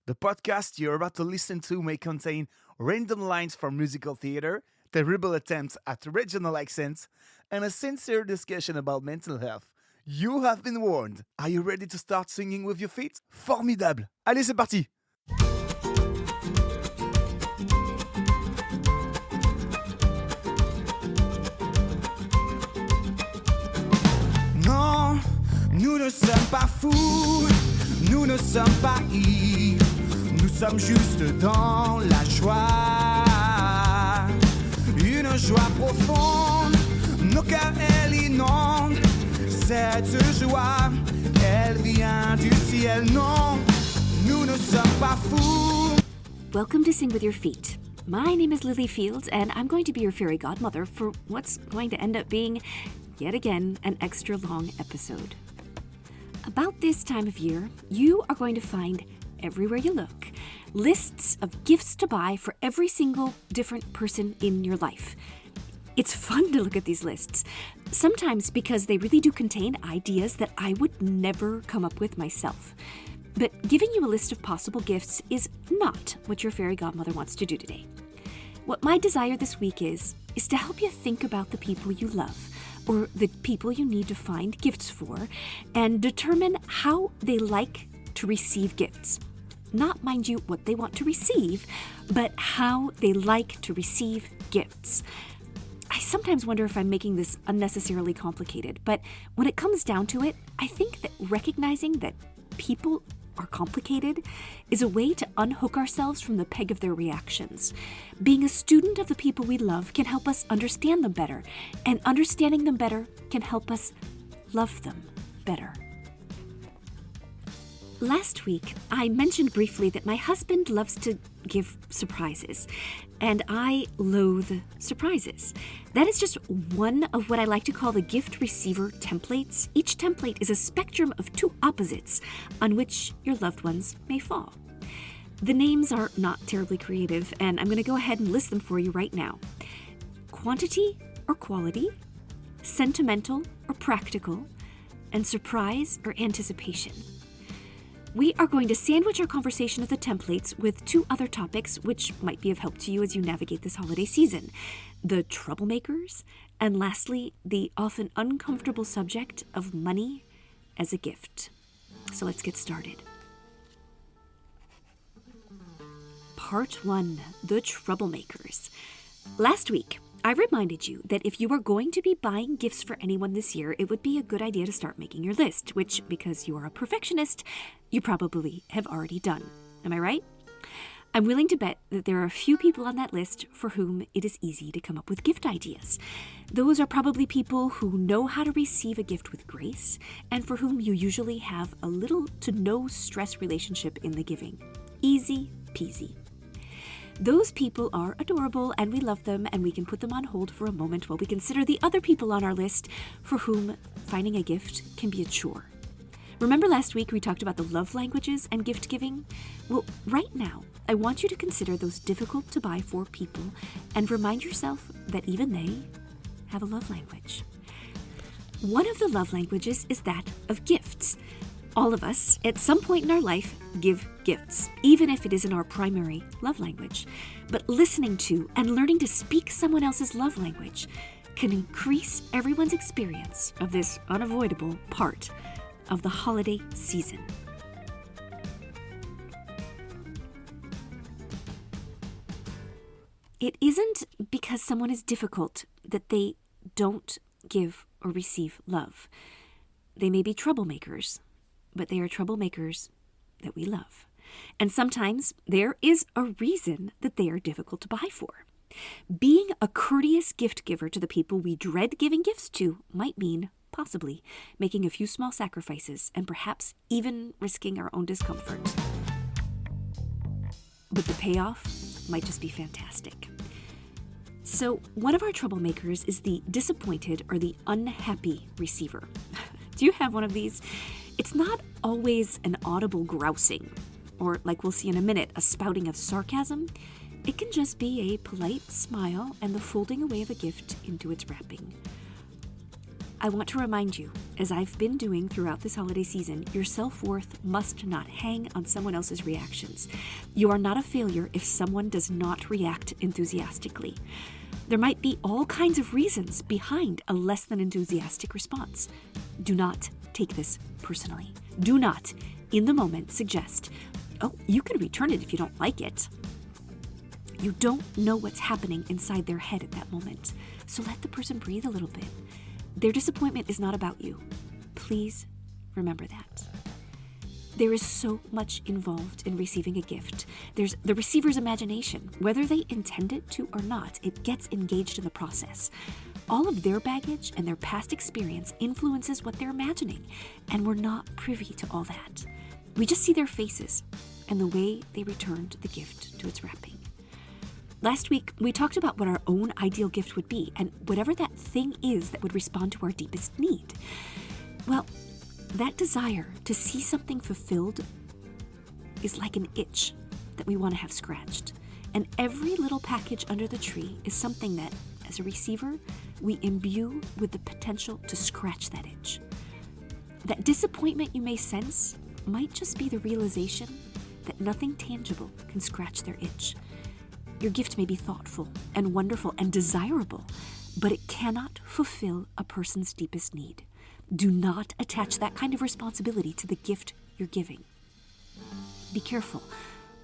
The podcast you're about to listen to may contain random lines from musical theater, terrible attempts at regional accents, and a sincere discussion about mental health. You have been warned. Are you ready to start singing with your feet? Formidable! Allez, c'est parti! Non, nous ne sommes pas fous, nous ne sommes pas ivres, nous sommes juste dans la joie. Une joie profonde, nos cœurs elle inonde. Cette joie, elle vient du ciel. Non, nous ne sommes pas fous. Welcome to Sing With Your Feet. My name is Lily Fields, and I'm going to be your fairy godmother for what's going to end up being, yet again, an extra long episode. About this time of year, you are going to find, everywhere you look, lists of gifts to buy for every single different person in your life. It's fun to look at these lists, sometimes because they really do contain ideas that I would never come up with myself. But giving you a list of possible gifts is not what your fairy godmother wants to do today. What my desire this week is to help you think about the people you love, or the people you need to find gifts for, and determine how they like to receive gifts. Not, mind you, what they want to receive, but how they like to receive gifts. I sometimes wonder if I'm making this unnecessarily complicated, but when it comes down to it, I think that recognizing that people are complicated is a way to unhook ourselves from the peg of their reactions. Being a student of the people we love can help us understand them better, and understanding them better can help us love them better. Last week, I mentioned briefly that my husband loves to give surprises, and I loathe surprises. That is just one of what I like to call the gift receiver templates. Each template is a spectrum of two opposites on which your loved ones may fall. The names are not terribly creative, and I'm going to go ahead and list them for you right now. Quantity or quality, sentimental or practical, and surprise or anticipation. We are going to sandwich our conversation of the templates with two other topics which might be of help to you as you navigate this holiday season. The troublemakers, and lastly, the often uncomfortable subject of money as a gift. So let's get started. Part 1, the troublemakers. Last week, I reminded you that if you are going to be buying gifts for anyone this year, it would be a good idea to start making your list, which, because you are a perfectionist, you probably have already done. Am I right? I'm willing to bet that there are a few people on that list for whom it is easy to come up with gift ideas. Those are probably people who know how to receive a gift with grace, and for whom you usually have a little to no stress relationship in the giving. Easy peasy. Those people are adorable, and we love them, and we can put them on hold for a moment while we consider the other people on our list for whom finding a gift can be a chore. Remember last week we talked about the love languages and gift giving? Well, right now, I want you to consider those difficult to buy for people and remind yourself that even they have a love language. One of the love languages is that of gifts. All of us, at some point in our life, give gifts, even if it isn't our primary love language. But listening to and learning to speak someone else's love language can increase everyone's experience of this unavoidable part of the holiday season. It isn't because someone is difficult that they don't give or receive love. They may be troublemakers, but they are troublemakers that we love. And sometimes there is a reason that they are difficult to buy for. Being a courteous gift giver to the people we dread giving gifts to might mean, possibly, making a few small sacrifices and perhaps even risking our own discomfort. But the payoff might just be fantastic. So one of our troublemakers is the disappointed or the unhappy receiver. Do you have one of these? It's not always an audible grousing, or like we'll see in a minute, a spouting of sarcasm. It can just be a polite smile and the folding away of a gift into its wrapping. I want to remind you, as I've been doing throughout this holiday season, your self-worth must not hang on someone else's reactions. You are not a failure if someone does not react enthusiastically. There might be all kinds of reasons behind a less than enthusiastic response. Do not take this personally. Do not, in the moment, suggest, oh, you can return it if you don't like it. You don't know what's happening inside their head at that moment, so let the person breathe a little bit. Their disappointment is not about you. Please remember that. There is so much involved in receiving a gift. There's the receiver's imagination. Whether they intend it to or not, it gets engaged in the process. All of their baggage and their past experience influences what they're imagining, and we're not privy to all that. We just see their faces and the way they returned the gift to its wrapping. Last week, we talked about what our own ideal gift would be and whatever that thing is that would respond to our deepest need. Well, that desire to see something fulfilled is like an itch that we want to have scratched. And every little package under the tree is something that, as a receiver, we imbue with the potential to scratch that itch. That disappointment you may sense might just be the realization that nothing tangible can scratch their itch. Your gift may be thoughtful and wonderful and desirable, but it cannot fulfill a person's deepest need. Do not attach that kind of responsibility to the gift you're giving. Be careful,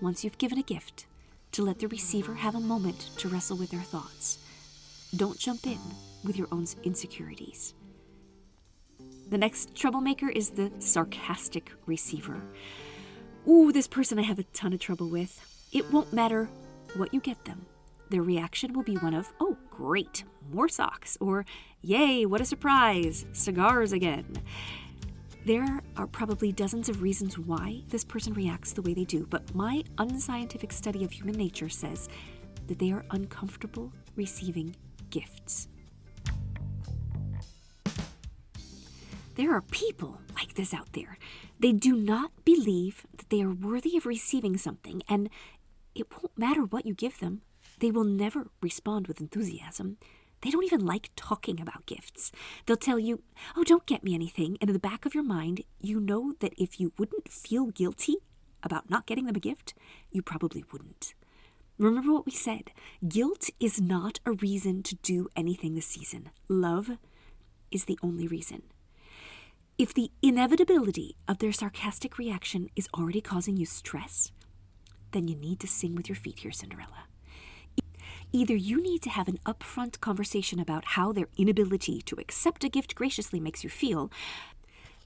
once you've given a gift, to let the receiver have a moment to wrestle with their thoughts. Don't jump in with your own insecurities. The next troublemaker is the sarcastic receiver. Ooh, this person I have a ton of trouble with. It won't matter what you get them. Their reaction will be one of, oh, great, more socks, or yay, what a surprise, cigars again. There are probably dozens of reasons why this person reacts the way they do, but my unscientific study of human nature says that they are uncomfortable receiving gifts. There are people like this out there. They do not believe that they are worthy of receiving something, and it won't matter what you give them. They will never respond with enthusiasm. They don't even like talking about gifts. They'll tell you, oh, don't get me anything. And in the back of your mind, you know that if you wouldn't feel guilty about not getting them a gift, you probably wouldn't. Remember what we said. Guilt is not a reason to do anything this season. Love is the only reason. If the inevitability of their sarcastic reaction is already causing you stress, then you need to sing with your feet here, Cinderella. Either you need to have an upfront conversation about how their inability to accept a gift graciously makes you feel,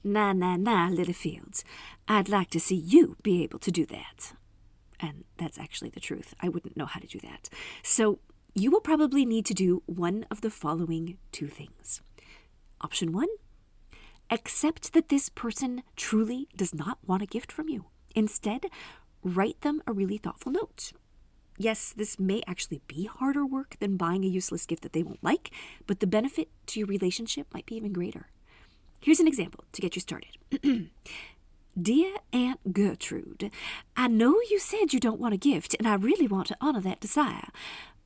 nah, Littlefields, I'd like to see you be able to do that. And that's actually the truth. I wouldn't know how to do that. So you will probably need to do one of the following two things. Option 1, accept that this person truly does not want a gift from you. Instead, write them a really thoughtful note. Yes, this may actually be harder work than buying a useless gift that they won't like, but the benefit to your relationship might be even greater. Here's an example to get you started. Dear Aunt Gertrude, I know you said you don't want a gift, and I really want to honor that desire.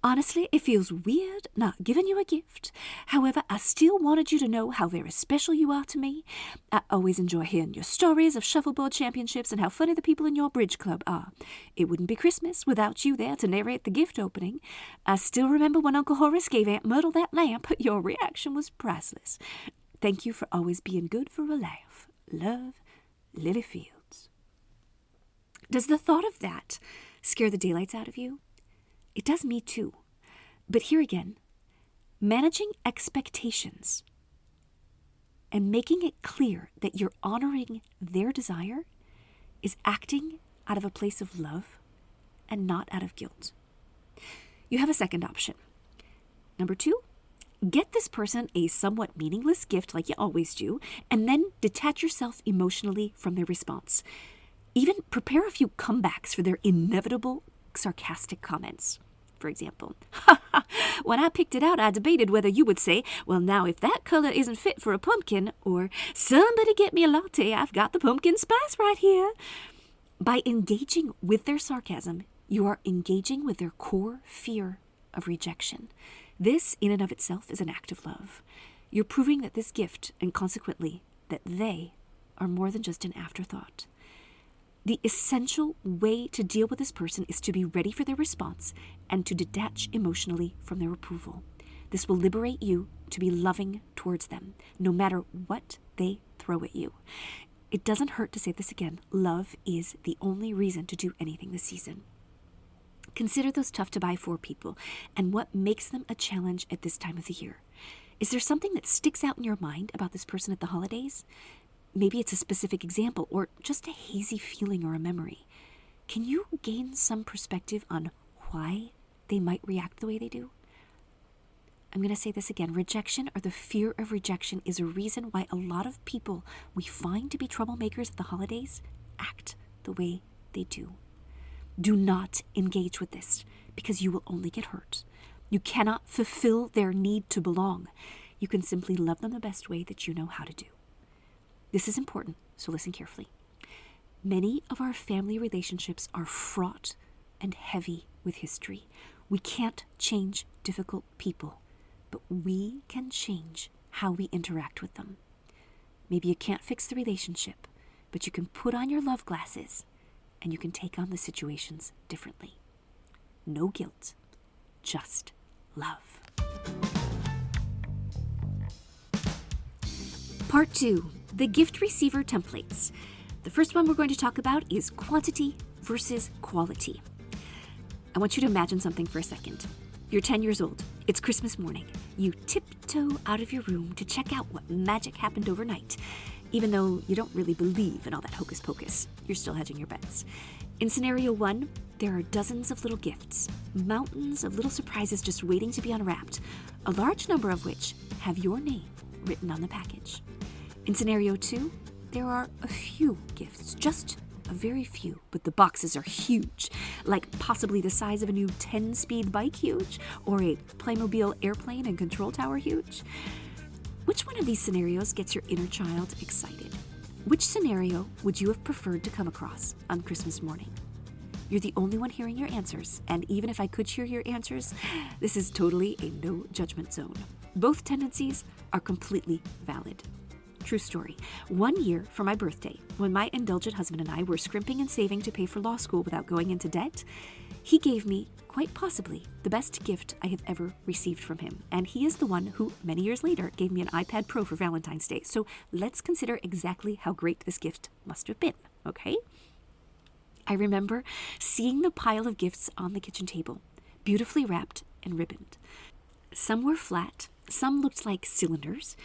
Honestly, it feels weird not giving you a gift. However, I still wanted you to know how very special you are to me. I always enjoy hearing your stories of shuffleboard championships and how funny the people in your bridge club are. It wouldn't be Christmas without you there to narrate the gift opening. I still remember when Uncle Horace gave Aunt Myrtle that lamp. Your reaction was priceless. Thank you for always being good for a laugh. Love, Lily Fields. Does the thought of that scare the daylights out of you? It does me too. But here again, managing expectations and making it clear that you're honoring their desire is acting out of a place of love and not out of guilt. You have a second option. Number 2, get this person a somewhat meaningless gift like you always do, and then detach yourself emotionally from their response. Even prepare a few comebacks for their inevitable sarcastic comments. For example, when I picked it out, I debated whether you would say, well, now if that color isn't fit for a pumpkin, or somebody get me a latte, I've got the pumpkin spice right here. By engaging with their sarcasm, you are engaging with their core fear of rejection. This, in and of itself, is an act of love. You're proving that this gift, and consequently, that they are more than just an afterthought. The essential way to deal with this person is to be ready for their response and to detach emotionally from their approval. This will liberate you to be loving towards them, no matter what they throw at you. It doesn't hurt to say this again. Love is the only reason to do anything this season. Consider those tough-to-buy-for people and what makes them a challenge at this time of the year. Is there something that sticks out in your mind about this person at the holidays? Maybe it's a specific example or just a hazy feeling or a memory. Can you gain some perspective on why they might react the way they do? I'm going to say this again. Rejection, or the fear of rejection, is a reason why a lot of people we find to be troublemakers at the holidays act the way they do. Do not engage with this, because you will only get hurt. You cannot fulfill their need to belong. You can simply love them the best way that you know how to do. This is important, so listen carefully. Many of our family relationships are fraught and heavy with history. We can't change difficult people, but we can change how we interact with them. Maybe you can't fix the relationship, but you can put on your love glasses and you can take on the situations differently. No guilt, just love. Part 2, the gift receiver templates. The first one we're going to talk about is quantity versus quality. I want you to imagine something for a second. You're 10 years old. It's Christmas morning. You tiptoe out of your room to check out what magic happened overnight. Even though you don't really believe in all that hocus pocus, you're still hedging your bets. In scenario 1, there are dozens of little gifts, mountains of little surprises just waiting to be unwrapped, a large number of which have your name written on the package. In scenario 2, there are a few gifts, just a very few, but the boxes are huge, like possibly the size of a new 10-speed bike huge, or a Playmobil airplane and control tower huge. Which one of these scenarios gets your inner child excited? Which scenario would you have preferred to come across on Christmas morning? You're the only one hearing your answers, and even if I could hear your answers, this is totally a no judgment zone. Both tendencies are completely valid. True story. One year for my birthday, when my indulgent husband and I were scrimping and saving to pay for law school without going into debt, he gave me, quite possibly, the best gift I have ever received from him. And he is the one who, many years later, gave me an iPad Pro for Valentine's Day. So let's consider exactly how great this gift must have been, okay? I remember seeing the pile of gifts on the kitchen table, beautifully wrapped and ribboned. Some were flat, some looked like cylinders.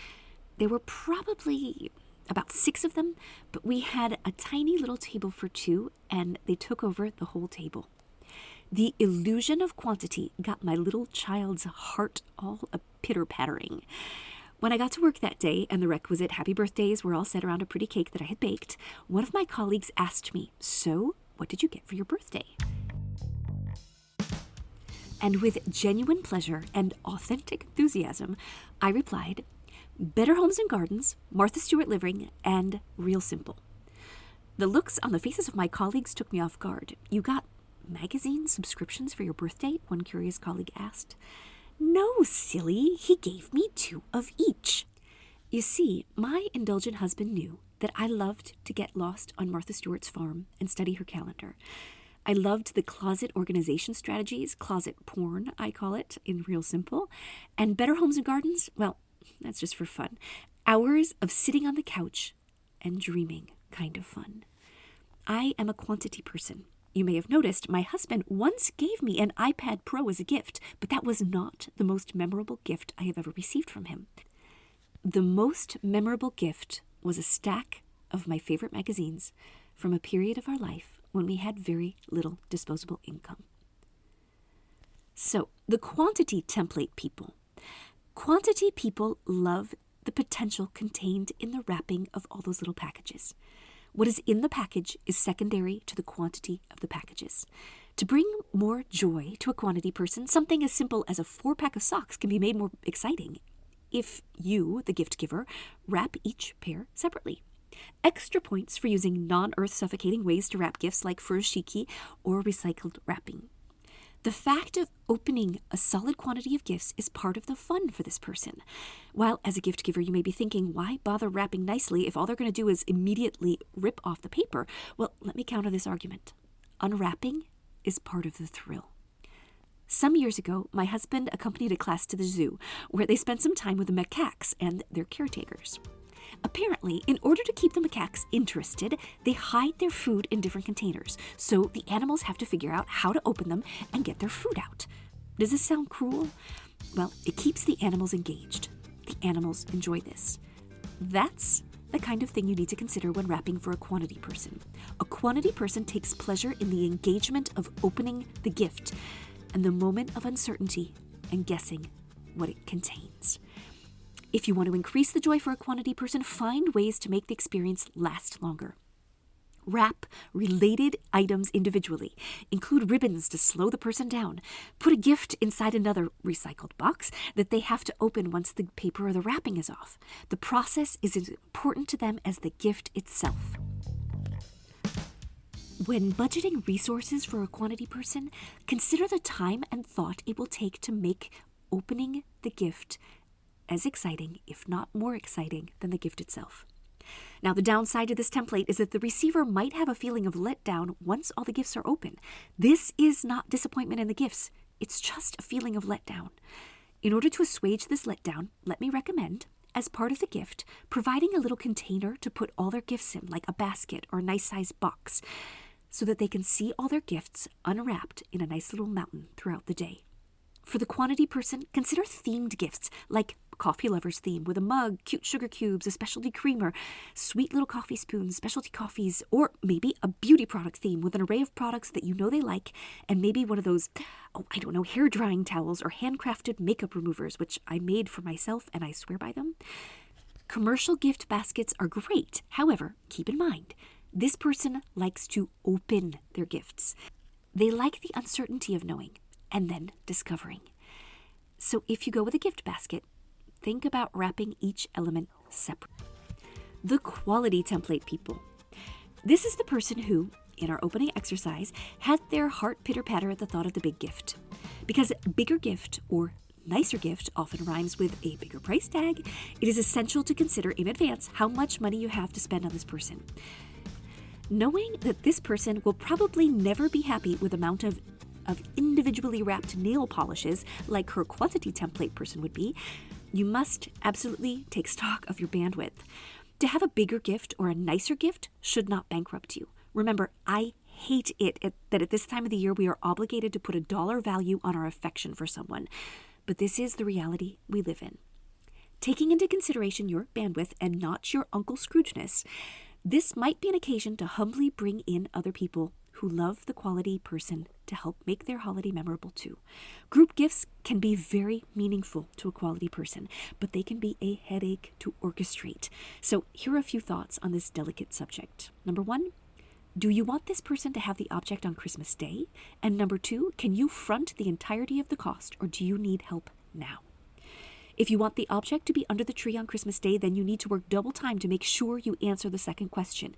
There were probably about 6 of them, but we had a tiny little table for 2, and they took over the whole table. The illusion of quantity got my little child's heart all a pitter-pattering. When I got to work that day and the requisite happy birthdays were all set around a pretty cake that I had baked, one of my colleagues asked me, "So, what did you get for your birthday?" And with genuine pleasure and authentic enthusiasm, I replied, "Better Homes and Gardens, Martha Stewart Living, and Real Simple." The looks on the faces of my colleagues took me off guard. "You got magazine subscriptions for your birthday?" one curious colleague asked. "No, silly. He gave me 2 of each." You see, my indulgent husband knew that I loved to get lost on Martha Stewart's farm and study her calendar. I loved the closet organization strategies, closet porn, I call it, in Real Simple. And Better Homes and Gardens, well, that's just for fun. Hours of sitting on the couch and dreaming kind of fun. I am a quantity person. You may have noticed my husband once gave me an iPad Pro as a gift, but that was not the most memorable gift I have ever received from him. The most memorable gift was a stack of my favorite magazines from a period of our life when we had very little disposable income. So, the quantity template people. Quantity people love the potential contained in the wrapping of all those little packages. What is in the package is secondary to the quantity of the packages. To bring more joy to a quantity person, something as simple as a 4-pack of socks can be made more exciting if you, the gift giver, wrap each pair separately. Extra points for using non-earth suffocating ways to wrap gifts like furoshiki or recycled wrapping. The fact of opening a solid quantity of gifts is part of the fun for this person. While as a gift giver, you may be thinking, why bother wrapping nicely if all they're going to do is immediately rip off the paper? Well, let me counter this argument. Unwrapping is part of the thrill. Some years ago, my husband accompanied a class to the zoo where they spent some time with the macaques and their caretakers. Apparently, in order to keep the macaques interested, they hide their food in different containers, so the animals have to figure out how to open them and get their food out. Does this sound cruel? Well, it keeps the animals engaged. The animals enjoy this. That's the kind of thing you need to consider when wrapping for a quantity person. A quantity person takes pleasure in the engagement of opening the gift and the moment of uncertainty and guessing what it contains. If you want to increase the joy for a quantity person, find ways to make the experience last longer. Wrap related items individually. Include ribbons to slow the person down. Put a gift inside another recycled box that they have to open once the paper or the wrapping is off. The process is as important to them as the gift itself. When budgeting resources for a quantity person, consider the time and thought it will take to make opening the gift as exciting, if not more exciting, than the gift itself. Now, the downside to this template is that the receiver might have a feeling of letdown once all the gifts are open. This is not disappointment in the gifts. It's just a feeling of letdown. In order to assuage this letdown, let me recommend, as part of the gift, providing a little container to put all their gifts in, like a basket or a nice-sized box, so that they can see all their gifts unwrapped in a nice little mountain throughout the day. For the quantity person, consider themed gifts, like coffee lover's theme with a mug, cute sugar cubes, a specialty creamer, sweet little coffee spoons, specialty coffees, or maybe a beauty product theme with an array of products that you know they like, and maybe one of those, hair drying towels or handcrafted makeup removers, which I made for myself and I swear by them. Commercial gift baskets are great. However, keep in mind, this person likes to open their gifts. They like the uncertainty of knowing and then discovering. So if you go with a gift basket, think about wrapping each element separate. The quality template people. This is the person who, in our opening exercise, had their heart pitter-patter at the thought of the big gift. Because bigger gift or nicer gift often rhymes with a bigger price tag, it is essential to consider in advance how much money you have to spend on this person. Knowing that this person will probably never be happy with the amount of individually wrapped nail polishes like her quantity template person would be, you must absolutely take stock of your bandwidth. To have a bigger gift or a nicer gift should not bankrupt you. Remember, I hate it that at this time of the year we are obligated to put a dollar value on our affection for someone. But this is the reality we live in. Taking into consideration your bandwidth and not your Uncle Scroogeness, this might be an occasion to humbly bring in other people who love the quality person to help make their holiday memorable too. Group gifts can be very meaningful to a quality person, but they can be a headache to orchestrate. So here are a few thoughts on this delicate subject. Number 1, do you want this person to have the object on Christmas Day? And number 2, can you front the entirety of the cost, or do you need help now? If you want the object to be under the tree on Christmas Day, then you need to work double time to make sure you answer the second question.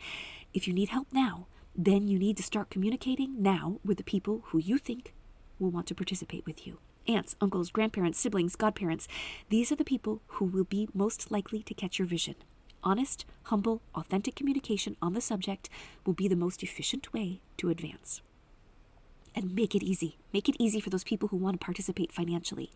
If you need help now, then you need to start communicating now with the people who you think will want to participate with you. Aunts, uncles, grandparents, siblings, godparents, these are the people who will be most likely to catch your vision. Honest, humble, authentic communication on the subject will be the most efficient way to advance. And make it easy. Make it easy for those people who want to participate financially.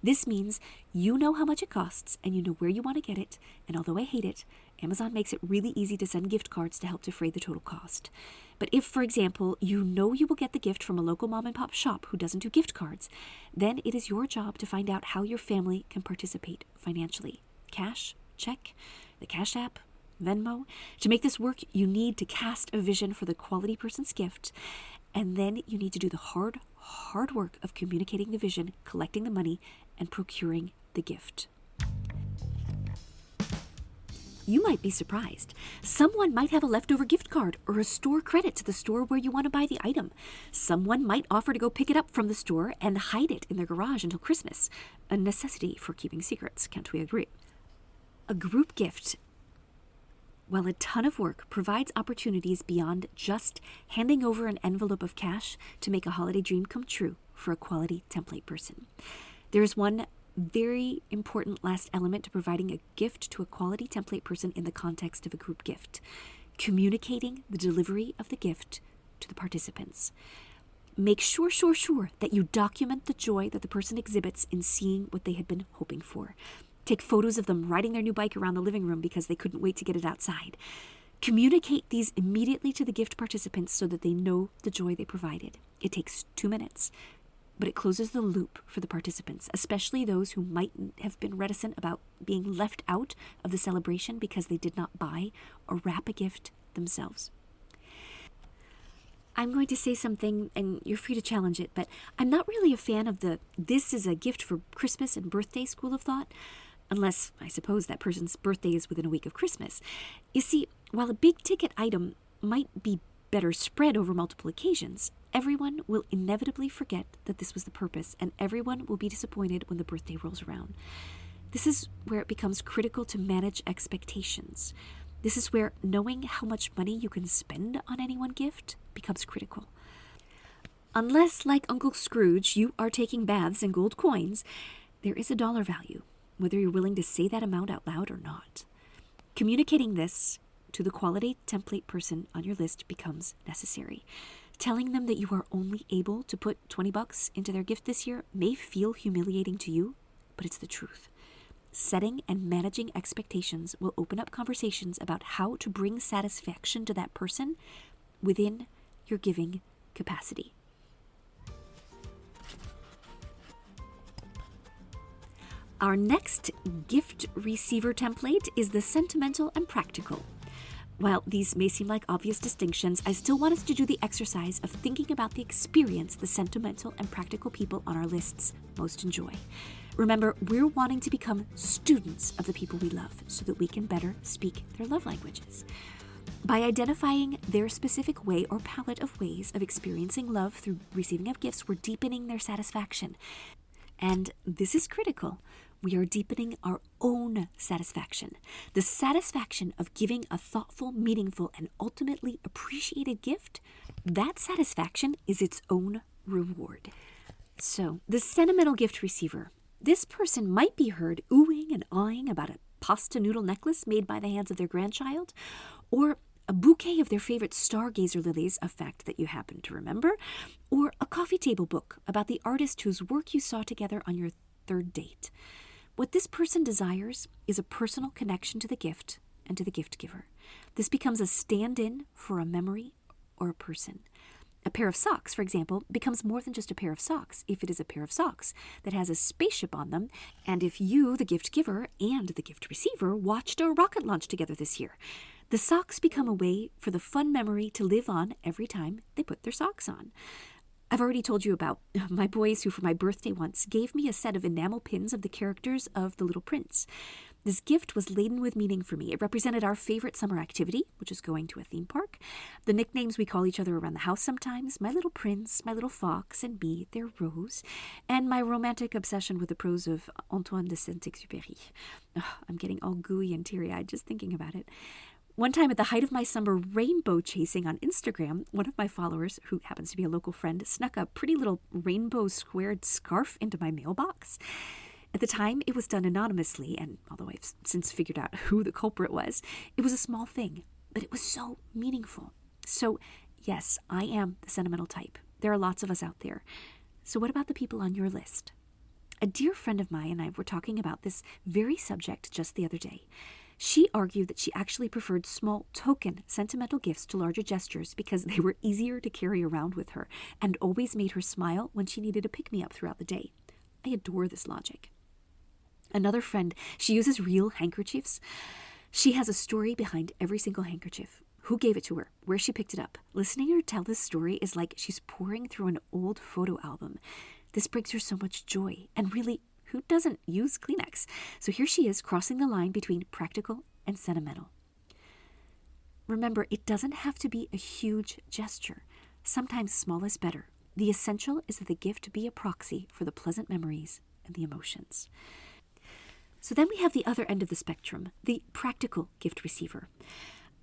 This means you know how much it costs and you know where you want to get it. And although I hate it, Amazon makes it really easy to send gift cards to help defray the total cost. But if, for example, you know you will get the gift from a local mom and pop shop who doesn't do gift cards, then it is your job to find out how your family can participate financially. Cash, check, the Cash App, Venmo. To make this work, you need to cast a vision for the quality person's gift. And then you need to do the hard work of communicating the vision, collecting the money, and procuring the gift. You might be surprised. Someone might have a leftover gift card or a store credit to the store where you want to buy the item. Someone might offer to go pick it up from the store and hide it in their garage until Christmas. A necessity for keeping secrets, can't we agree? A group gift, while a ton of work, provides opportunities beyond just handing over an envelope of cash to make a holiday dream come true for a quality template person. There's one very important last element to providing a gift to a quality template person in the context of a group gift: communicating the delivery of the gift to the participants. Make sure that you document the joy that the person exhibits in seeing what they had been hoping for. Take photos of them riding their new bike around the living room because they couldn't wait to get it outside. Communicate these immediately to the gift participants so that they know the joy they provided. It takes 2 minutes, but it closes the loop for the participants, especially those who might have been reticent about being left out of the celebration because they did not buy or wrap a gift themselves. I'm going to say something, and you're free to challenge it, but I'm not really a fan of the "this is a gift for Christmas and birthday" school of thought, unless I suppose that person's birthday is within a week of Christmas. You see, while a big-ticket item might be better spread over multiple occasions, everyone will inevitably forget that this was the purpose, and everyone will be disappointed when the birthday rolls around. This is where it becomes critical to manage expectations. This is where knowing how much money you can spend on any one gift becomes critical. Unless, like Uncle Scrooge, you are taking baths in gold coins, there is a dollar value, whether you're willing to say that amount out loud or not. Communicating this to the quality template person on your list becomes necessary. Telling them that you are only able to put $20 into their gift this year may feel humiliating to you, but it's the truth. Setting and managing expectations will open up conversations about how to bring satisfaction to that person within your giving capacity. Our next gift receiver template is the sentimental and practical. While these may seem like obvious distinctions, I still want us to do the exercise of thinking about the experience the sentimental and practical people on our lists most enjoy. Remember, we're wanting to become students of the people we love so that we can better speak their love languages. By identifying their specific way or palette of ways of experiencing love through receiving of gifts, we're deepening their satisfaction. And this is critical. We are deepening our own satisfaction. The satisfaction of giving a thoughtful, meaningful, and ultimately appreciated gift, that satisfaction is its own reward. So, the sentimental gift receiver. This person might be heard oohing and awing about a pasta noodle necklace made by the hands of their grandchild, or a bouquet of their favorite stargazer lilies, a fact that you happen to remember, or a coffee table book about the artist whose work you saw together on your third date. What this person desires is a personal connection to the gift and to the gift giver. This becomes a stand-in for a memory or a person. A pair of socks, for example, becomes more than just a pair of socks if it is a pair of socks that has a spaceship on them, and if you, the gift giver, and the gift receiver watched a rocket launch together this year. The socks become a way for the fun memory to live on every time they put their socks on. I've already told you about my boys who, for my birthday once, gave me a set of enamel pins of the characters of The Little Prince. This gift was laden with meaning for me. It represented our favorite summer activity, which is going to a theme park. The nicknames we call each other around the house sometimes: my little prince, my little fox, and me, their Rose, and my romantic obsession with the prose of Antoine de Saint-Exupéry. I'm getting all gooey and teary-eyed just thinking about it. One time at the height of my summer rainbow chasing on Instagram, one of my followers, who happens to be a local friend, snuck a pretty little rainbow squared scarf into my mailbox. At the time, it was done anonymously, and although I've since figured out who the culprit was, it was a small thing, but it was so meaningful. So, yes, I am the sentimental type. There are lots of us out there. So what about the people on your list? A dear friend of mine and I were talking about this very subject just the other day. She argued that she actually preferred small token sentimental gifts to larger gestures because they were easier to carry around with her and always made her smile when she needed a pick-me-up throughout the day. I adore this logic. Another friend, she uses real handkerchiefs. She has a story behind every single handkerchief. Who gave it to her? Where she picked it up? Listening to her tell this story is like she's pouring through an old photo album. This brings her so much joy, and really, who doesn't use Kleenex? So here she is, crossing the line between practical and sentimental. Remember, it doesn't have to be a huge gesture. Sometimes small is better. The essential is that the gift be a proxy for the pleasant memories and the emotions. So then we have the other end of the spectrum, the practical gift receiver.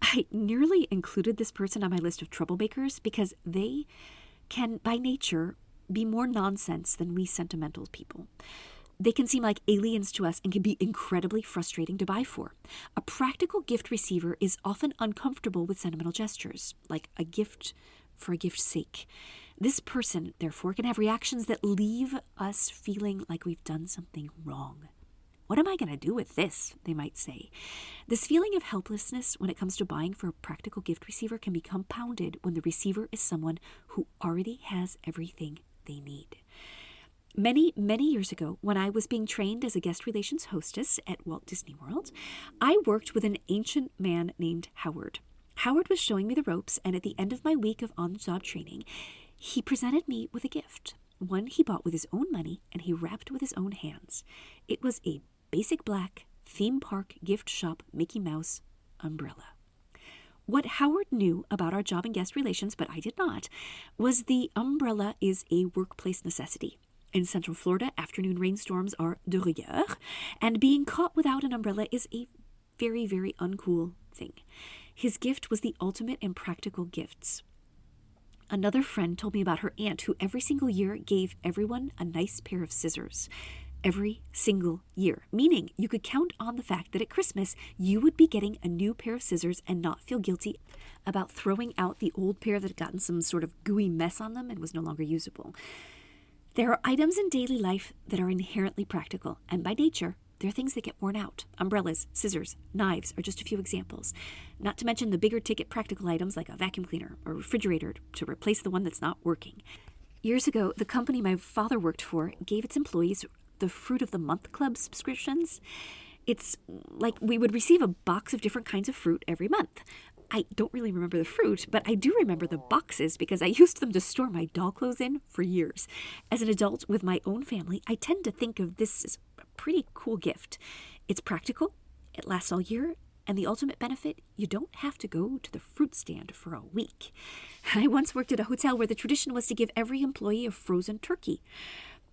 I nearly included this person on my list of troublemakers because they can, by nature, be more nonsense than we sentimental people. They can seem like aliens to us and can be incredibly frustrating to buy for. A practical gift receiver is often uncomfortable with sentimental gestures, like a gift for a gift's sake. This person, therefore, can have reactions that leave us feeling like we've done something wrong. What am I going to do with this? They might say. This feeling of helplessness when it comes to buying for a practical gift receiver can be compounded when the receiver is someone who already has everything they need. Many, many years ago, when I was being trained as a guest relations hostess at Walt Disney World, I worked with an ancient man named Howard. Howard was showing me the ropes, and at the end of my week of on-the-job training, he presented me with a gift, one he bought with his own money and he wrapped with his own hands. It was a basic black theme park gift shop Mickey Mouse umbrella. What Howard knew about our job and guest relations, but I did not, was the umbrella is a workplace necessity. In Central Florida, afternoon rainstorms are de rigueur, and being caught without an umbrella is a very, very uncool thing. His gift was the ultimate in practical gifts. Another friend told me about her aunt who every single year gave everyone a nice pair of scissors. Every single year, meaning you could count on the fact that at Christmas you would be getting a new pair of scissors and not feel guilty about throwing out the old pair that had gotten some sort of gooey mess on them and was no longer usable. There are items in daily life that are inherently practical, and by nature, they're things that get worn out. Umbrellas, scissors, knives are just a few examples. Not to mention the bigger ticket practical items like a vacuum cleaner or refrigerator to replace the one that's not working. Years ago, the company my father worked for gave its employees the Fruit of the Month Club subscriptions. It's like we would receive a box of different kinds of fruit every month. I don't really remember the fruit, but I do remember the boxes because I used them to store my doll clothes in for years. As an adult with my own family, I tend to think of this as a pretty cool gift. It's practical, it lasts all year, and the ultimate benefit, you don't have to go to the fruit stand for a week. I once worked at a hotel where the tradition was to give every employee a frozen turkey.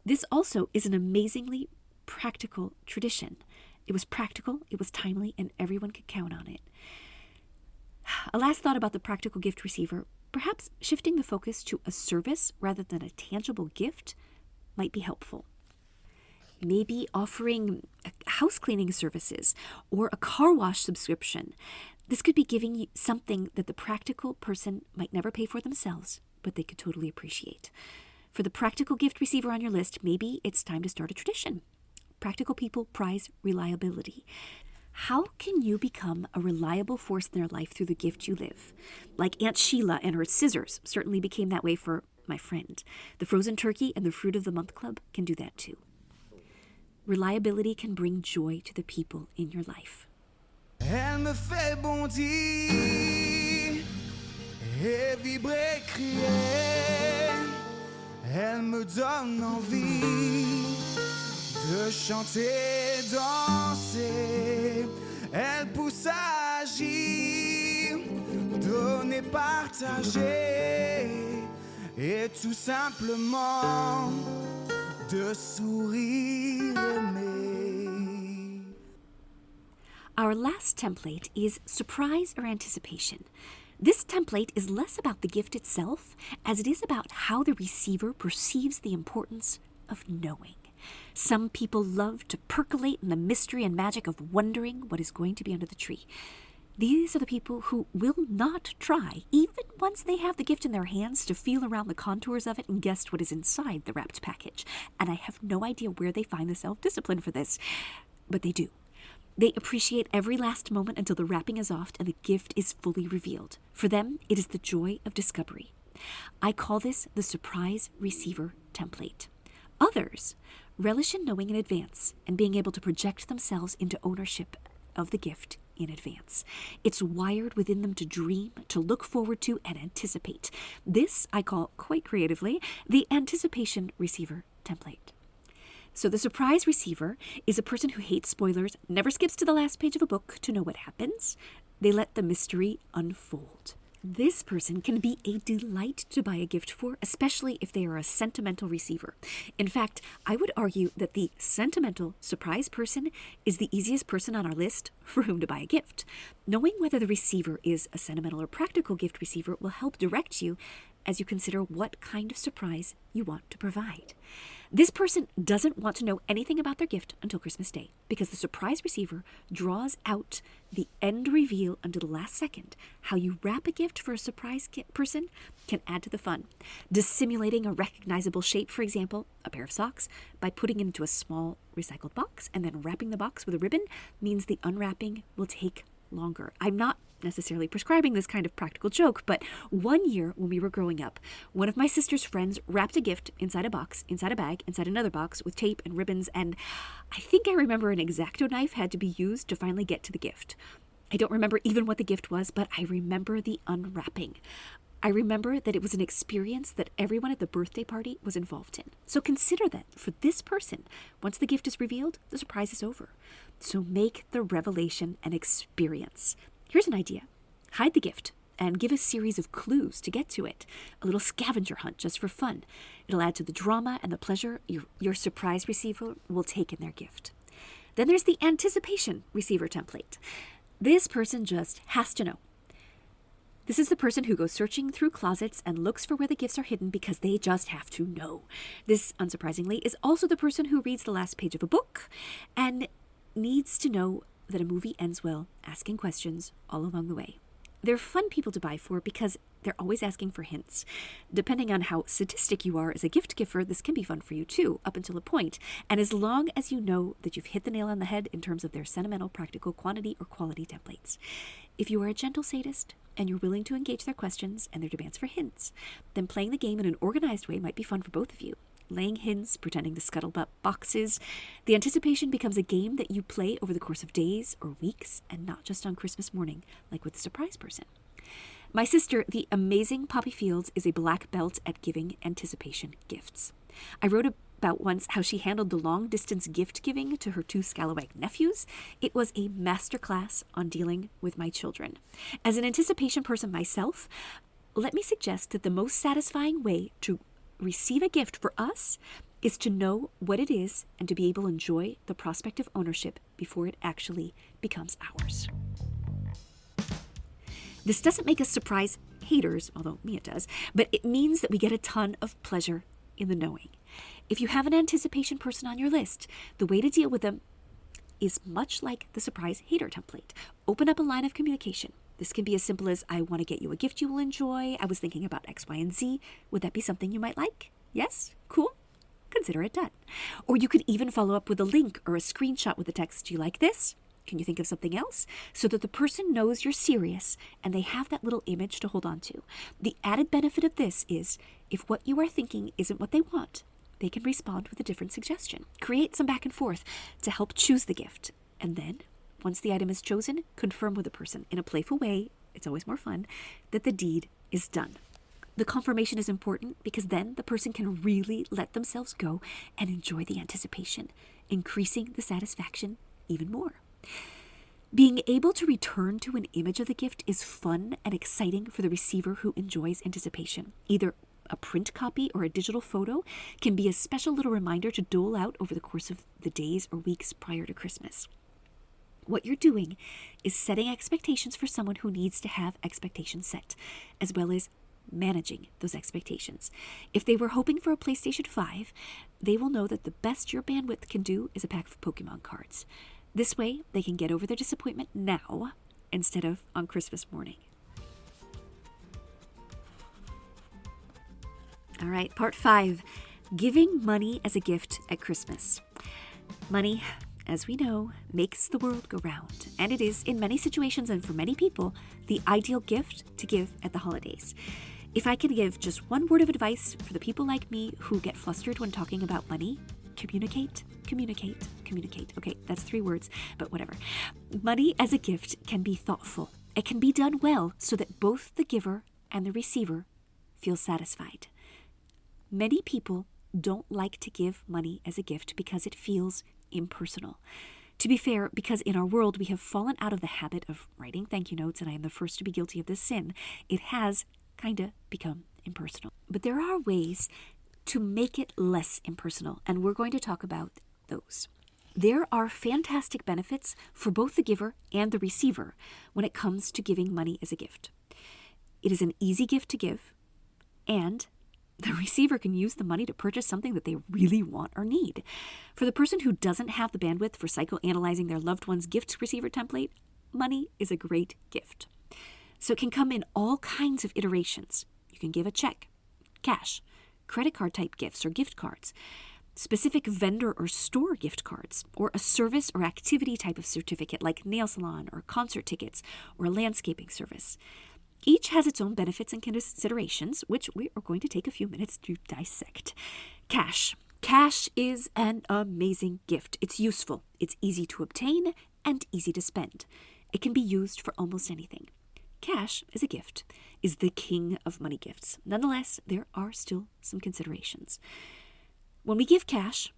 This also is an amazingly practical tradition. It was practical, it was timely, and everyone could count on it. A last thought about the practical gift receiver, perhaps shifting the focus to a service rather than a tangible gift might be helpful. Maybe offering house cleaning services or a car wash subscription. This could be giving you something that the practical person might never pay for themselves, but they could totally appreciate. For the practical gift receiver on your list, maybe it's time to start a tradition. Practical people prize reliability. How can you become a reliable force in their life through the gift you live? Like Aunt Sheila and her scissors certainly became that way for my friend. The frozen turkey and the Fruit of the Month Club can do that too. Reliability can bring joy to the people in your life. Elle me fait bondir et vibrer, crier. Elle me donne envie de chanter, danser. Elle pousse à agir, donner, partager. Et tout simplement de sourire, aimer. Our last template is surprise or anticipation. This template is less about the gift itself as it is about how the receiver perceives the importance of knowing. Some people love to percolate in the mystery and magic of wondering what is going to be under the tree. These are the people who will not try, even once they have the gift in their hands, to feel around the contours of it and guess what is inside the wrapped package. And I have no idea where they find the self-discipline for this, but they do. They appreciate every last moment until the wrapping is off and the gift is fully revealed. For them, it is the joy of discovery. I call this the surprise receiver template. Others relish in knowing in advance and being able to project themselves into ownership of the gift in advance. It's wired within them to dream, to look forward to, and anticipate. This I call, quite creatively, the anticipation receiver template. So the surprise receiver is a person who hates spoilers, never skips to the last page of a book to know what happens. They let the mystery unfold. This person can be a delight to buy a gift for, especially if they are a sentimental receiver. In fact, I would argue that the sentimental surprise person is the easiest person on our list for whom to buy a gift. Knowing whether the receiver is a sentimental or practical gift receiver will help direct you as you consider what kind of surprise you want to provide. This person doesn't want to know anything about their gift until Christmas Day because the surprise receiver draws out the end reveal until the last second. How you wrap a gift for a surprise person can add to the fun. Dissimulating a recognizable shape, for example, a pair of socks, by putting it into a small recycled box and then wrapping the box with a ribbon means the unwrapping will take longer. I'm not necessarily prescribing this kind of practical joke, but one year when we were growing up, one of my sister's friends wrapped a gift inside a box, inside a bag, inside another box with tape and ribbons, and I think I remember an X-Acto knife had to be used to finally get to the gift. I don't remember even what the gift was, but I remember the unwrapping. I remember that it was an experience that everyone at the birthday party was involved in. So consider that for this person, once the gift is revealed, the surprise is over. So make the revelation an experience. Here's an idea. Hide the gift and give a series of clues to get to it. A little scavenger hunt just for fun. It'll add to the drama and the pleasure your surprise receiver will take in their gift. Then there's the anticipation receiver template. This person just has to know. This is the person who goes searching through closets and looks for where the gifts are hidden because they just have to know. This, unsurprisingly, is also the person who reads the last page of a book and needs to know that a movie ends well, asking questions all along the way. They're fun people to buy for because they're always asking for hints. Depending on how sadistic you are as a gift giver, this can be fun for you too, up until a point. And as long as you know that you've hit the nail on the head in terms of their sentimental, practical, quantity, or quality templates. If you are a gentle sadist and you're willing to engage their questions and their demands for hints, then playing the game in an organized way might be fun for both of you. Laying hints, pretending to scuttlebutt boxes. The anticipation becomes a game that you play over the course of days or weeks and not just on Christmas morning, like with the surprise person. My sister, the amazing Poppy Fields, is a black belt at giving anticipation gifts. I wrote about once how she handled the long-distance gift giving to her 2 scalawag nephews. It was a masterclass on dealing with my children. As an anticipation person myself, let me suggest that the most satisfying way to receive a gift for us is to know what it is and to be able to enjoy the prospect of ownership before it actually becomes ours. This doesn't make us surprise haters, although Mia does, but it means that we get a ton of pleasure in the knowing. If you have an anticipation person on your list, the way to deal with them is much like the surprise hater template. Open up a line of communication. This can be as simple as, I want to get you a gift you will enjoy. I was thinking about X, Y, and Z. Would that be something you might like? Yes? Cool? Consider it done. Or you could even follow up with a link or a screenshot with the text, do you like this? Can you think of something else? So that the person knows you're serious and they have that little image to hold on to. The added benefit of this is, if what you are thinking isn't what they want, they can respond with a different suggestion. Create some back and forth to help choose the gift. And then, once the item is chosen, confirm with the person in a playful way, it's always more fun, that the deed is done. The confirmation is important because then the person can really let themselves go and enjoy the anticipation, increasing the satisfaction even more. Being able to return to an image of the gift is fun and exciting for the receiver who enjoys anticipation. Either a print copy or a digital photo can be a special little reminder to dole out over the course of the days or weeks prior to Christmas. What you're doing is setting expectations for someone who needs to have expectations set, as well as managing those expectations. If they were hoping for a PlayStation 5, they will know that the best your bandwidth can do is a pack of Pokemon cards. This way, they can get over their disappointment now instead of on Christmas morning. All right, part 5, giving money as a gift at Christmas. Money, as we know, makes the world go round, and it is, in many situations and for many people, the ideal gift to give at the holidays. If I could give just one word of advice for the people like me who get flustered when talking about money, communicate, communicate, communicate. Okay, that's 3 words, but whatever. Money as a gift can be thoughtful. It can be done well so that both the giver and the receiver feel satisfied. Many people don't like to give money as a gift because it feels impersonal. To be fair, because in our world we have fallen out of the habit of writing thank you notes, and I am the first to be guilty of this sin, it has kinda become impersonal. But there are ways to make it less impersonal, and we're going to talk about those. There are fantastic benefits for both the giver and the receiver when it comes to giving money as a gift. It is an easy gift to give. And the receiver can use the money to purchase something that they really want or need. For the person who doesn't have the bandwidth for psychoanalyzing their loved one's gift receiver template, money is a great gift. So it can come in all kinds of iterations. You can give a check, cash, credit card type gifts or gift cards, specific vendor or store gift cards, or a service or activity type of certificate like nail salon or concert tickets or a landscaping service. Each has its own benefits and considerations, which we are going to take a few minutes to dissect. Cash. Cash is an amazing gift. It's useful, it's easy to obtain, and easy to spend. It can be used for almost anything. Cash, as a gift, is the king of money gifts. Nonetheless, there are still some considerations. When we give cash,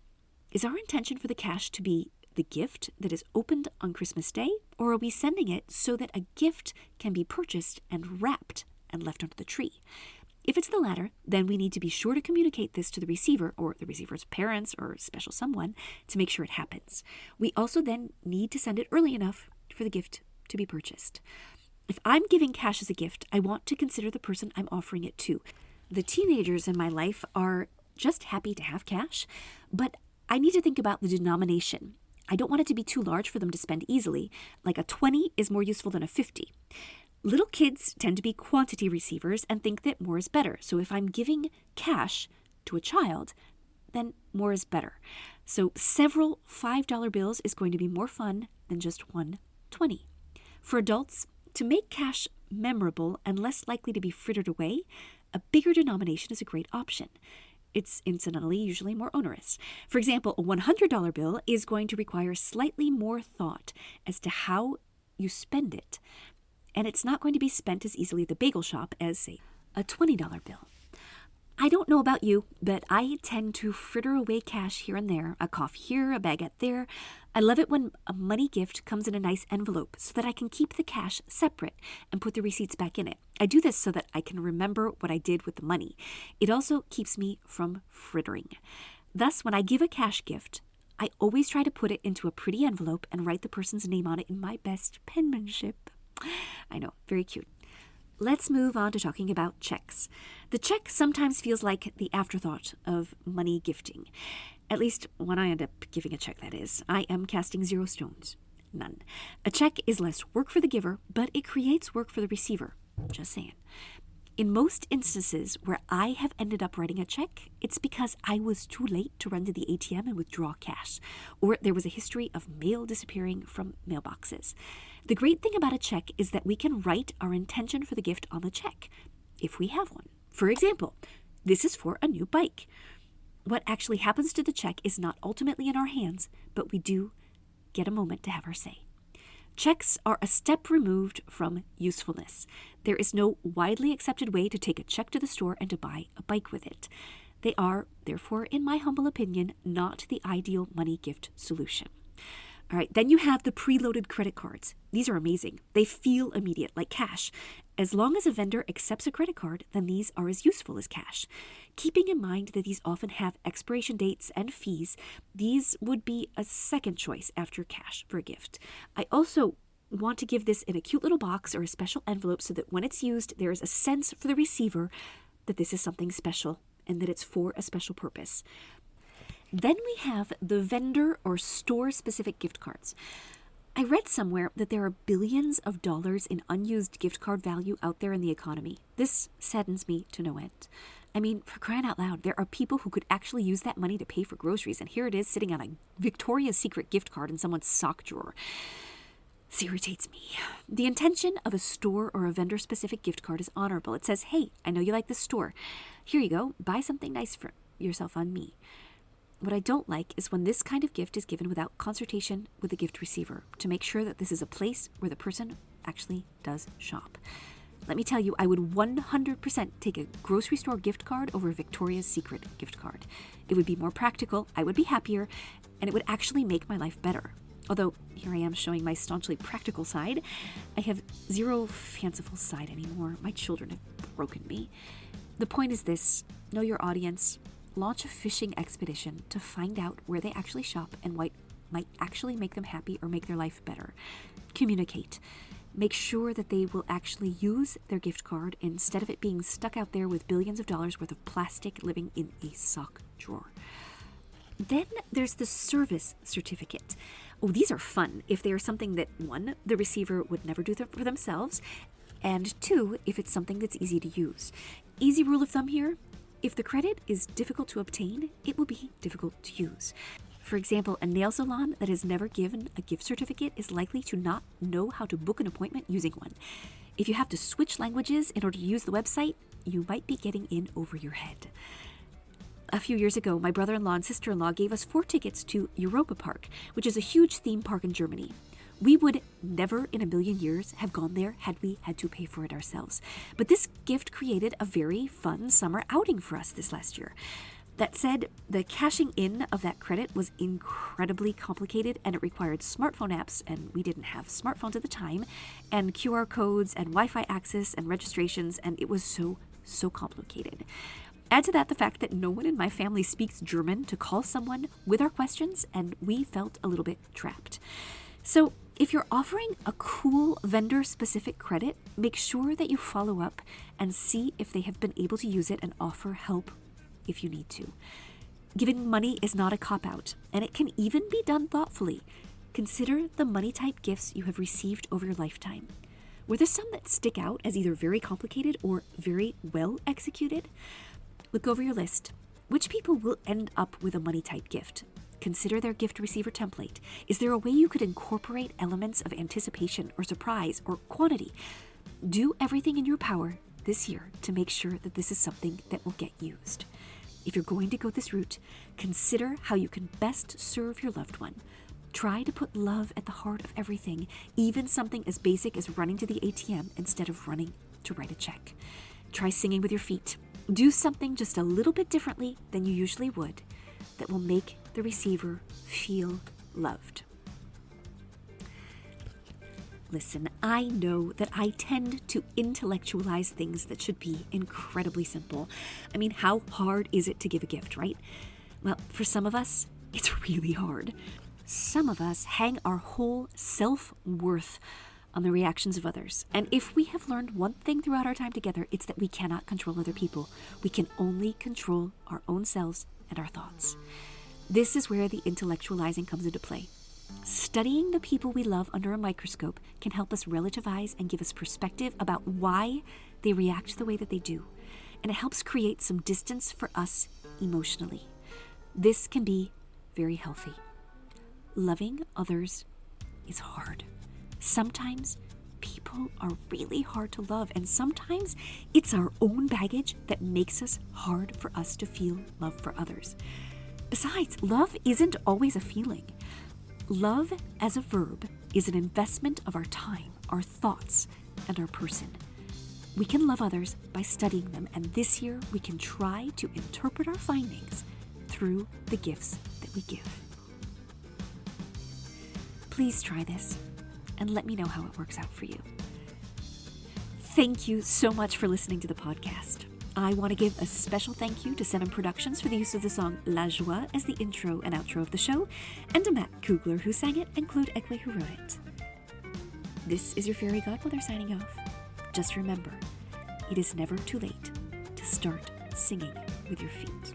is our intention for the cash to be the gift that is opened on Christmas Day, or are we sending it so that a gift can be purchased and wrapped and left under the tree? If it's the latter, then we need to be sure to communicate this to the receiver or the receiver's parents or special someone to make sure it happens. We also then need to send it early enough for the gift to be purchased. If I'm giving cash as a gift, I want to consider the person I'm offering it to. The teenagers in my life are just happy to have cash, but I need to think about the denomination. I don't want it to be too large for them to spend easily, like a 20 is more useful than a 50. Little kids tend to be quantity receivers and think that more is better. So if I'm giving cash to a child, then more is better. So several $5 bills is going to be more fun than just one 20. For adults, to make cash memorable and less likely to be frittered away, a bigger denomination is a great option. It's incidentally usually more onerous. For example, a $100 bill is going to require slightly more thought as to how you spend it. And it's not going to be spent as easily at the bagel shop as, say, a $20 bill. I don't know about you, but I tend to fritter away cash here and there, a cough here, a baguette there. I love it when a money gift comes in a nice envelope so that I can keep the cash separate and put the receipts back in it. I do this so that I can remember what I did with the money. It also keeps me from frittering. Thus, when I give a cash gift, I always try to put it into a pretty envelope and write the person's name on it in my best penmanship. I know, very cute. Let's move on to talking about checks. The check sometimes feels like the afterthought of money gifting. At least when I end up giving a check, that is. I am casting 0 stones. None. A check is less work for the giver, but it creates work for the receiver. Just saying. In most instances where I have ended up writing a check, it's because I was too late to run to the ATM and withdraw cash, or there was a history of mail disappearing from mailboxes. The great thing about a check is that we can write our intention for the gift on the check, if we have one. For example, this is for a new bike. What actually happens to the check is not ultimately in our hands, but we do get a moment to have our say. Checks are a step removed from usefulness. There is no widely accepted way to take a check to the store and to buy a bike with it. They are, therefore, in my humble opinion, not the ideal money gift solution. All right, then you have the preloaded credit cards. These are amazing. They feel immediate, like cash. As long as a vendor accepts a credit card, then these are as useful as cash. Keeping in mind that these often have expiration dates and fees, these would be a second choice after cash for a gift. I also want to give this in a cute little box or a special envelope so that when it's used, there is a sense for the receiver that this is something special and that it's for a special purpose. Then we have the vendor or store-specific gift cards. I read somewhere that there are billions of dollars in unused gift card value out there in the economy. This saddens me to no end. I mean, for crying out loud, there are people who could actually use that money to pay for groceries, and here it is sitting on a Victoria's Secret gift card in someone's sock drawer. This irritates me. The intention of a store or a vendor-specific gift card is honorable. It says, hey, I know you like this store. Here you go. Buy something nice for yourself on me. What I don't like is when this kind of gift is given without consultation with the gift receiver to make sure that this is a place where the person actually does shop. Let me tell you, I would 100% take a grocery store gift card over a Victoria's Secret gift card. It would be more practical, I would be happier, and it would actually make my life better. Although, here I am showing my staunchly practical side. I have zero fanciful side anymore. My children have broken me. The point is this: know your audience. Launch a fishing expedition to find out where they actually shop and what might actually make them happy or make their life better. Communicate. Make sure that they will actually use their gift card instead of it being stuck out there with billions of dollars worth of plastic living in a sock drawer. Then there's the service certificate. Oh, these are fun if they are something that, one, the receiver would never do for themselves, and two, if it's something that's easy to use. Easy rule of thumb here, if the credit is difficult to obtain, it will be difficult to use. For example, a nail salon that has never given a gift certificate is likely to not know how to book an appointment using one. If you have to switch languages in order to use the website, you might be getting in over your head. A few years ago, my brother-in-law and sister-in-law gave us 4 tickets to Europa Park, which is a huge theme park in Germany. We would never in a million years have gone there had we had to pay for it ourselves. But this gift created a very fun summer outing for us this last year. That said, the cashing in of that credit was incredibly complicated, and it required smartphone apps, and we didn't have smartphones at the time, and QR codes and Wi-Fi access and registrations, and it was so complicated. Add to that the fact that no one in my family speaks German to call someone with our questions, and we felt a little bit trapped. So if you're offering a cool vendor-specific credit, make sure that you follow up and see if they have been able to use it and offer help if you need to. Giving money is not a cop-out, and it can even be done thoughtfully. Consider the money-type gifts you have received over your lifetime. Were there some that stick out as either very complicated or very well executed? Look over your list. Which people will end up with a money-type gift? Consider their gift receiver template. Is there a way you could incorporate elements of anticipation or surprise or quantity? Do everything in your power this year to make sure that this is something that will get used. If you're going to go this route, consider how you can best serve your loved one. Try to put love at the heart of everything, even something as basic as running to the ATM instead of running to write a check. Try singing with your feet. Do something just a little bit differently than you usually would that will make the receiver feel loved. Listen, I know that I tend to intellectualize things that should be incredibly simple. I mean, how hard is it to give a gift, right? Well, for some of us, it's really hard. Some of us hang our whole self-worth on the reactions of others. And if we have learned one thing throughout our time together, it's that we cannot control other people. We can only control our own selves and our thoughts. This is where the intellectualizing comes into play. Studying the people we love under a microscope can help us relativize and give us perspective about why they react the way that they do. And it helps create some distance for us emotionally. This can be very healthy. Loving others is hard. Sometimes people are really hard to love, and sometimes it's our own baggage that makes it hard for us to feel love for others. Besides, love isn't always a feeling. Love as a verb is an investment of our time, our thoughts, and our person. We can love others by studying them, and this year we can try to interpret our findings through the gifts that we give. Please try this and let me know how it works out for you. Thank you so much for listening to the podcast. I want to give a special thank you to Seven Productions for the use of the song La Joie as the intro and outro of the show, and to Matt Kugler who sang it and Claude Ekwe who wrote it. This is your fairy godmother signing off. Just remember, it is never too late to start singing with your feet.